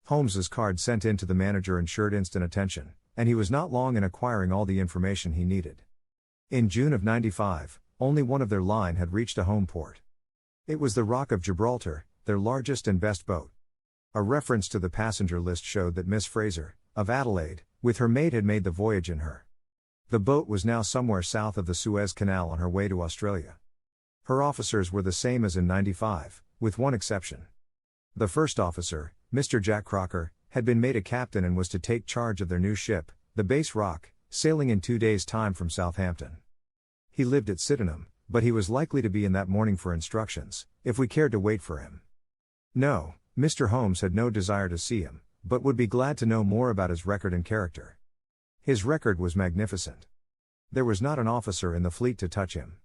Holmes's card sent in to the manager ensured instant attention, and he was not long in acquiring all the information he needed. In June of '95, only one of their line had reached a home port. It was the Rock of Gibraltar, their largest and best boat. A reference to the passenger list showed that Miss Fraser, of Adelaide, with her maid had made the voyage in her. The boat was now somewhere south of the Suez Canal on her way to Australia. Her officers were the same as in '95, with one exception. The first officer, Mr. Jack Croker, had been made a captain and was to take charge of their new ship, the Base Rock, sailing in 2 days' time from Southampton. He lived at Sydenham, but he was likely to be in that morning for instructions, if we cared to wait for him. No, Mr. Holmes had no desire to see him, but would be glad to know more about his record and character. His record was magnificent. There was not an officer in the fleet to touch him.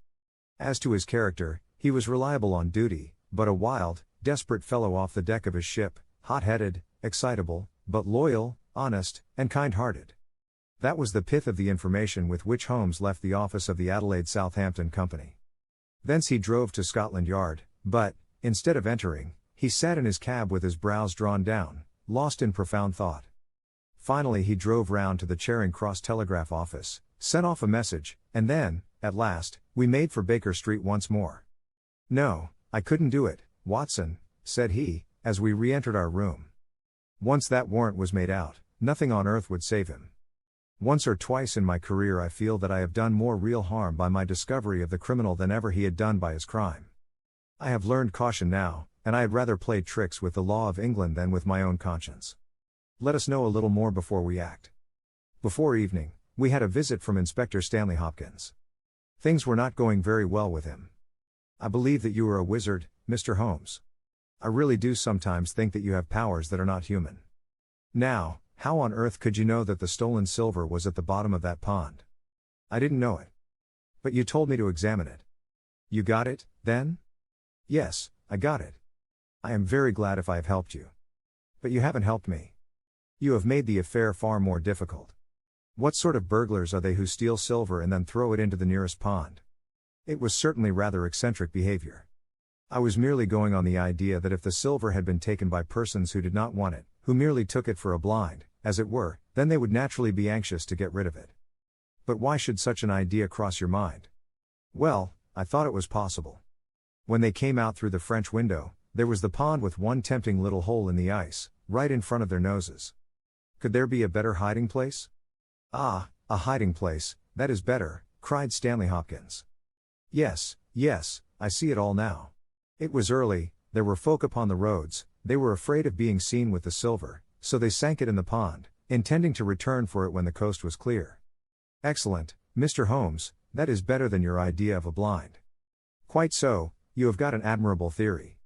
As to his character, he was reliable on duty, but a wild, desperate fellow off the deck of his ship, hot-headed, excitable, but loyal, honest, and kind-hearted. That was the pith of the information with which Holmes left the office of the Adelaide Southampton Company. Thence he drove to Scotland Yard, but, instead of entering, he sat in his cab with his brows drawn down, lost in profound thought. Finally he drove round to the Charing Cross Telegraph Office, sent off a message, and then, at last, we made for Baker Street once more. "No, I couldn't do it, Watson," said he, as we re-entered our room. Once that warrant was made out, nothing on earth would save him. Once or twice in my career I feel that I have done more real harm by my discovery of the criminal than ever he had done by his crime. I have learned caution now, and I had rather play tricks with the law of England than with my own conscience. Let us know a little more before we act. Before evening, we had a visit from Inspector Stanley Hopkins. Things were not going very well with him. "I believe that you are a wizard, Mr. Holmes. I really do sometimes think that you have powers that are not human. Now, how on earth could you know that the stolen silver was at the bottom of that pond?" "I didn't know it. But you told me to examine it." "You got it, then?" "Yes, I got it. I am very glad if I have helped you. But you haven't helped me. You have made the affair far more difficult. What sort of burglars are they who steal silver and then throw it into the nearest pond?" It was certainly rather eccentric behavior. I was merely going on the idea that if the silver had been taken by persons who did not want it, who merely took it for a blind, as it were, then they would naturally be anxious to get rid of it. But why should such an idea cross your mind? Well, I thought it was possible. When they came out through the French window, there was the pond with one tempting little hole in the ice, right in front of their noses. Could there be a better hiding place? "Ah, a hiding place, that is better," cried Stanley Hopkins. Yes, I see it all now. It was early, there were folk upon the roads, they were afraid of being seen with the silver, so they sank it in the pond, intending to return for it when the coast was clear. Excellent, Mr. Holmes, that is better than your idea of a blind. Quite so, you have got an admirable theory.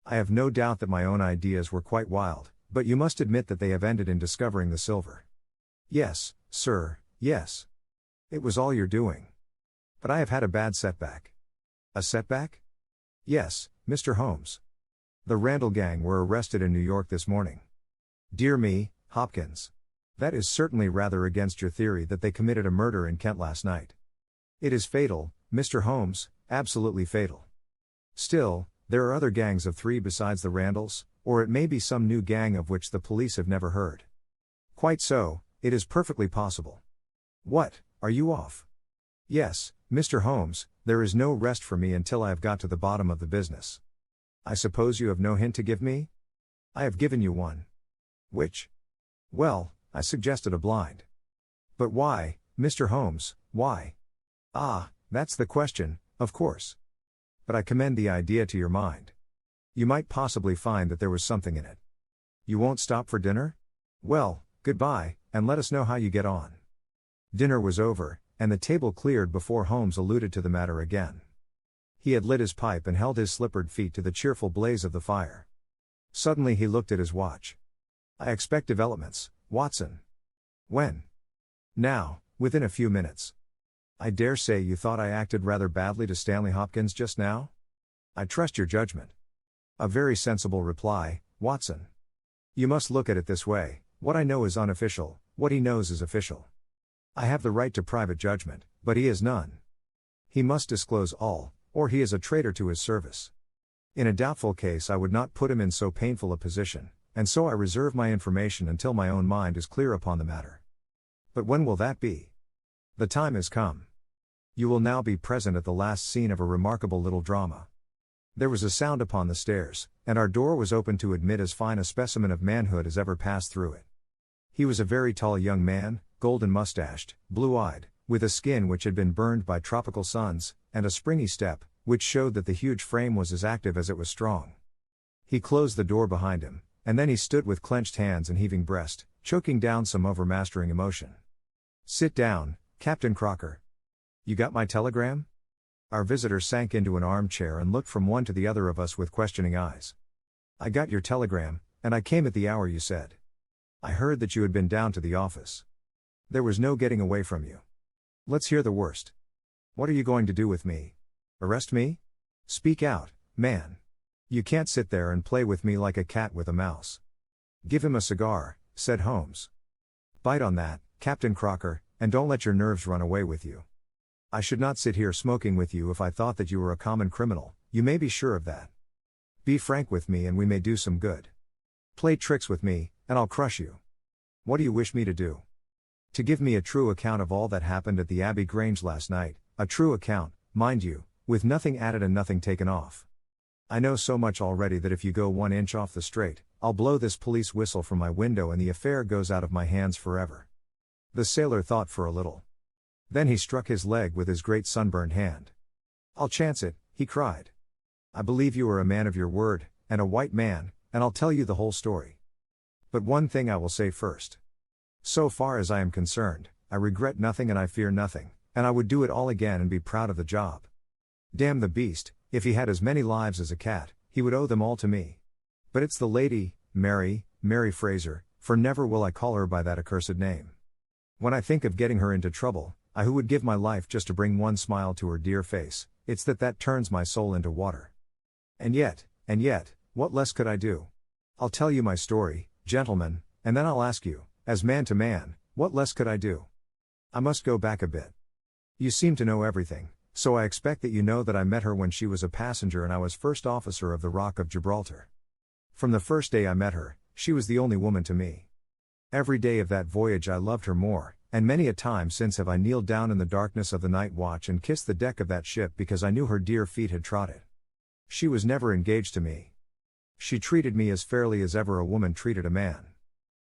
I have no doubt that my own ideas were quite wild, but you must admit that they have ended in discovering the silver. Yes, sir, yes. It was all your doing. But I have had a bad setback. A setback? Yes, Mr. Holmes. The Randall gang were arrested in New York this morning. Dear me, Hopkins. That is certainly rather against your theory that they committed a murder in Kent last night. It is fatal, Mr. Holmes, absolutely fatal. Still, there are other gangs of 3 besides the Randalls, or it may be some new gang of which the police have never heard. Quite so, it is perfectly possible. What, are you off? Yes, Mr. Holmes, there is no rest for me until I have got to the bottom of the business. I suppose you have no hint to give me? I have given you one. Which? Well, I suggested a blind. But why, Mr. Holmes, why? Ah, that's the question, of course. But I commend the idea to your mind. You might possibly find that there was something in it. You won't stop for dinner? Well, goodbye, and let us know how you get on. Dinner was over, and the table cleared before Holmes alluded to the matter again. He had lit his pipe and held his slippered feet to the cheerful blaze of the fire. Suddenly he looked at his watch. I expect developments, Watson. When? Now, within a few minutes. I dare say you thought I acted rather badly to Stanley Hopkins just now? I trust your judgment. A very sensible reply, Watson. You must look at it this way, what I know is unofficial, what he knows is official. I have the right to private judgment, but he has none. He must disclose all, or he is a traitor to his service. In a doubtful case I would not put him in so painful a position, and so I reserve my information until my own mind is clear upon the matter. But when will that be? The time has come. You will now be present at the last scene of a remarkable little drama. There was a sound upon the stairs, and our door was opened to admit as fine a specimen of manhood as ever passed through it. He was a very tall young man, golden mustached, blue-eyed, with a skin which had been burned by tropical suns, and a springy step, which showed that the huge frame was as active as it was strong. He closed the door behind him, and then he stood with clenched hands and heaving breast, choking down some overmastering emotion. "Sit down, Captain Croker. You got my telegram?" Our visitor sank into an armchair and looked from one to the other of us with questioning eyes. "I got your telegram, and I came at the hour you said. I heard that you had been down to the office. There was no getting away from you. Let's hear the worst. What are you going to do with me? Arrest me? Speak out, man. You can't sit there and play with me like a cat with a mouse." "Give him a cigar," said Holmes. "Bite on that, Captain Croker, and don't let your nerves run away with you. I should not sit here smoking with you if I thought that you were a common criminal, you may be sure of that. Be frank with me and we may do some good. Play tricks with me, and I'll crush you. What do you wish me to do?" "To give me a true account of all that happened at the Abbey Grange last night, a true account, mind you, with nothing added and nothing taken off. I know so much already that if you go 1 inch off the straight, I'll blow this police whistle from my window and the affair goes out of my hands forever." The sailor thought for a little. Then he struck his leg with his great sunburned hand. "I'll chance it," he cried. "I believe you are a man of your word, and a white man, and I'll tell you the whole story. But one thing I will say first. So far as I am concerned, I regret nothing and I fear nothing, and I would do it all again and be proud of the job. Damn the beast, if he had as many lives as a cat, he would owe them all to me. But it's the lady, Mary Fraser, for never will I call her by that accursed name. When I think of getting her into trouble, I who would give my life just to bring one smile to her dear face, it's that turns my soul into water. And yet, what less could I do? I'll tell you my story, gentlemen, and then I'll ask you, as man to man, what less could I do? I must go back a bit. You seem to know everything, so I expect that you know that I met her when she was a passenger and I was first officer of the Rock of Gibraltar. From the first day I met her, she was the only woman to me. Every day of that voyage I loved her more, and many a time since have I kneeled down in the darkness of the night watch and kissed the deck of that ship because I knew her dear feet had trod it. She was never engaged to me. She treated me as fairly as ever a woman treated a man.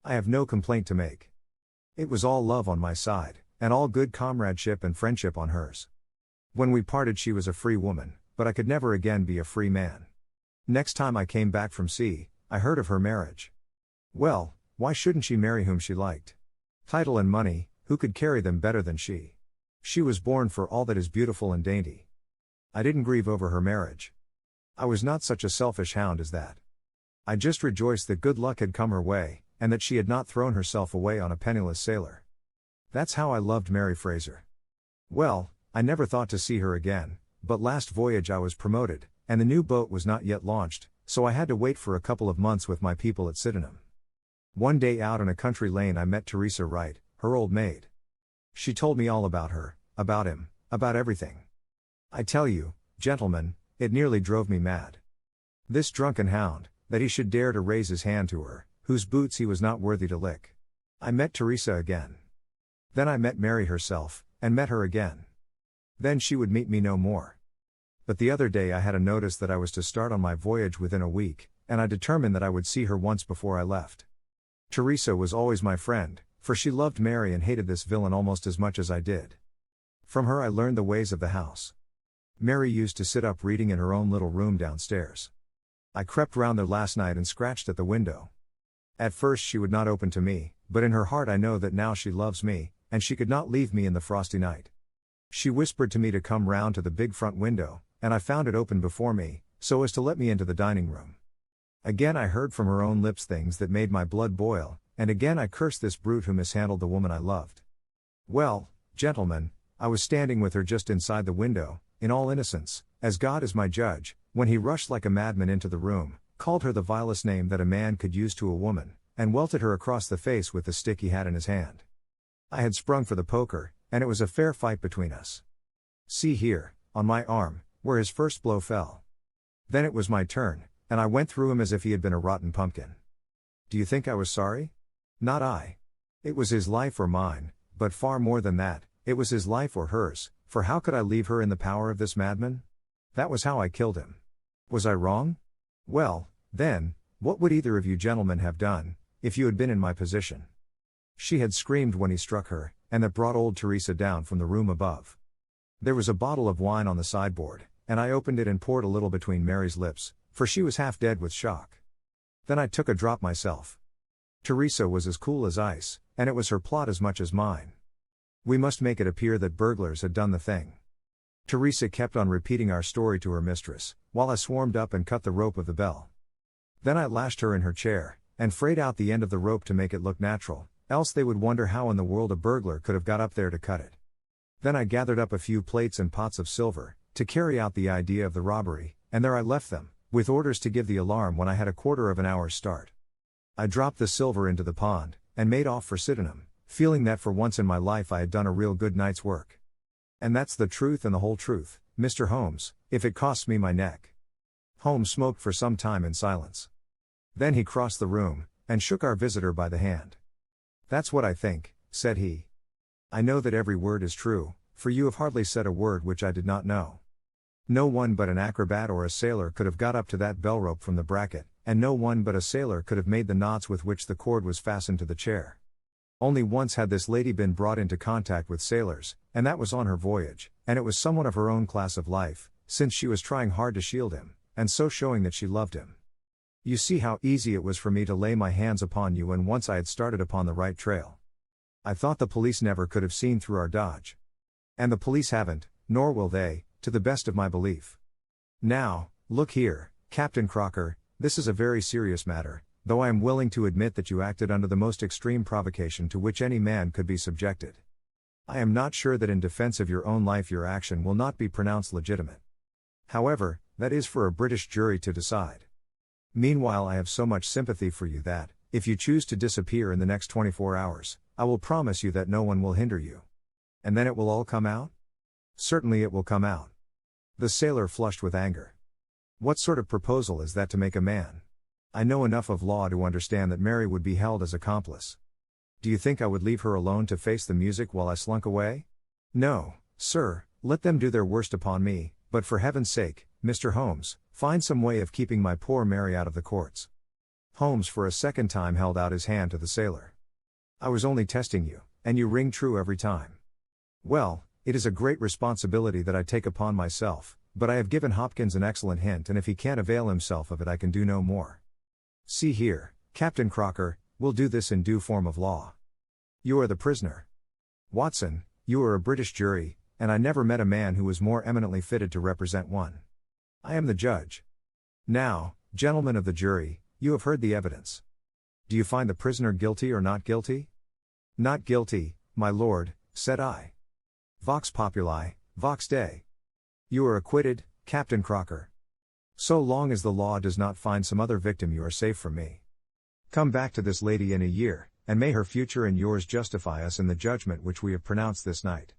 I have no complaint to make. It was all love on my side, and all good comradeship and friendship on hers. When we parted she was a free woman, but I could never again be a free man. Next time I came back from sea, I heard of her marriage. Well, why shouldn't she marry whom she liked? Title and money, who could carry them better than she? She was born for all that is beautiful and dainty. I didn't grieve over her marriage. I was not such a selfish hound as that. I just rejoiced that good luck had come her way, and that she had not thrown herself away on a penniless sailor. That's how I loved Mary Fraser. Well, I never thought to see her again, but last voyage I was promoted, and the new boat was not yet launched, so I had to wait for a couple of months with my people at Sydenham. One day out in a country lane I met Teresa Wright, her old maid. She told me all about her, about him, about everything. I tell you, gentlemen, it nearly drove me mad. This drunken hound, that he should dare to raise his hand to her, whose boots he was not worthy to lick. I met Teresa again. Then I met Mary herself, and met her again. Then she would meet me no more. But the other day I had a notice that I was to start on my voyage within a week, and I determined that I would see her once before I left. Teresa was always my friend, for she loved Mary and hated this villain almost as much as I did. From her I learned the ways of the house. Mary used to sit up reading in her own little room downstairs. I crept round there last night and scratched at the window. At first she would not open to me, but in her heart I know that now she loves me, and she could not leave me in the frosty night. She whispered to me to come round to the big front window, and I found it open before me, so as to let me into the dining room. Again I heard from her own lips things that made my blood boil, and again I cursed this brute who mishandled the woman I loved. Well, gentlemen, I was standing with her just inside the window, in all innocence, as God is my judge, when he rushed like a madman into the room, called her the vilest name that a man could use to a woman, and welted her across the face with the stick he had in his hand. I had sprung for the poker, and it was a fair fight between us. See here, on my arm, where his first blow fell. Then it was my turn, and I went through him as if he had been a rotten pumpkin. Do you think I was sorry? Not I. It was his life or mine, but far more than that, it was his life or hers, for how could I leave her in the power of this madman? That was how I killed him. Was I wrong? Well, then, what would either of you gentlemen have done, if you had been in my position? She had screamed when he struck her, and that brought old Teresa down from the room above. There was a bottle of wine on the sideboard, and I opened it and poured a little between Mary's lips, for she was half dead with shock. Then I took a drop myself. Teresa was as cool as ice, and it was her plot as much as mine. We must make it appear that burglars had done the thing. Teresa kept on repeating our story to her mistress, while I swarmed up and cut the rope of the bell. Then I lashed her in her chair, and frayed out the end of the rope to make it look natural, else they would wonder how in the world a burglar could have got up there to cut it. Then I gathered up a few plates and pots of silver, to carry out the idea of the robbery, and there I left them, with orders to give the alarm when I had a quarter of an hour's start. I dropped the silver into the pond, and made off for Sydenham, feeling that for once in my life I had done a real good night's work. And that's the truth and the whole truth, Mr. Holmes, if it costs me my neck. Holmes smoked for some time in silence. Then he crossed the room, and shook our visitor by the hand. That's what I think, said he. I know that every word is true, for you have hardly said a word which I did not know. No one but an acrobat or a sailor could have got up to that bell rope from the bracket, and no one but a sailor could have made the knots with which the cord was fastened to the chair. Only once had this lady been brought into contact with sailors, and that was on her voyage, and it was someone of her own class of life, since she was trying hard to shield him, and so showing that she loved him. You see how easy it was for me to lay my hands upon you when once I had started upon the right trail. I thought the police never could have seen through our dodge. And the police haven't, nor will they, to the best of my belief. Now, look here, Captain Croker, this is a very serious matter, though I am willing to admit that you acted under the most extreme provocation to which any man could be subjected. I am not sure that in defense of your own life your action will not be pronounced legitimate. However, that is for a British jury to decide. Meanwhile I have so much sympathy for you that, if you choose to disappear in the next 24 hours, I will promise you that no one will hinder you. And then it will all come out? Certainly it will come out. The sailor flushed with anger. What sort of proposal is that to make a man? I know enough of law to understand that Mary would be held as accomplice. Do you think I would leave her alone to face the music while I slunk away? No, sir, let them do their worst upon me, but for heaven's sake, Mr. Holmes, find some way of keeping my poor Mary out of the courts. Holmes for a second time held out his hand to the sailor. I was only testing you, and you ring true every time. Well, it is a great responsibility that I take upon myself, but I have given Hopkins an excellent hint, and if he can't avail himself of it I can do no more. See here, Captain Croker, we'll do this in due form of law. You are the prisoner. Watson, you are a British jury, and I never met a man who was more eminently fitted to represent one. I am the judge. Now, gentlemen of the jury, you have heard the evidence. Do you find the prisoner guilty or not guilty? Not guilty, my lord, said I. Vox populi, vox Dei. You are acquitted, Captain Croker. So long as the law does not find some other victim you are safe from me. Come back to this lady in a year, and may her future and yours justify us in the judgment which we have pronounced this night.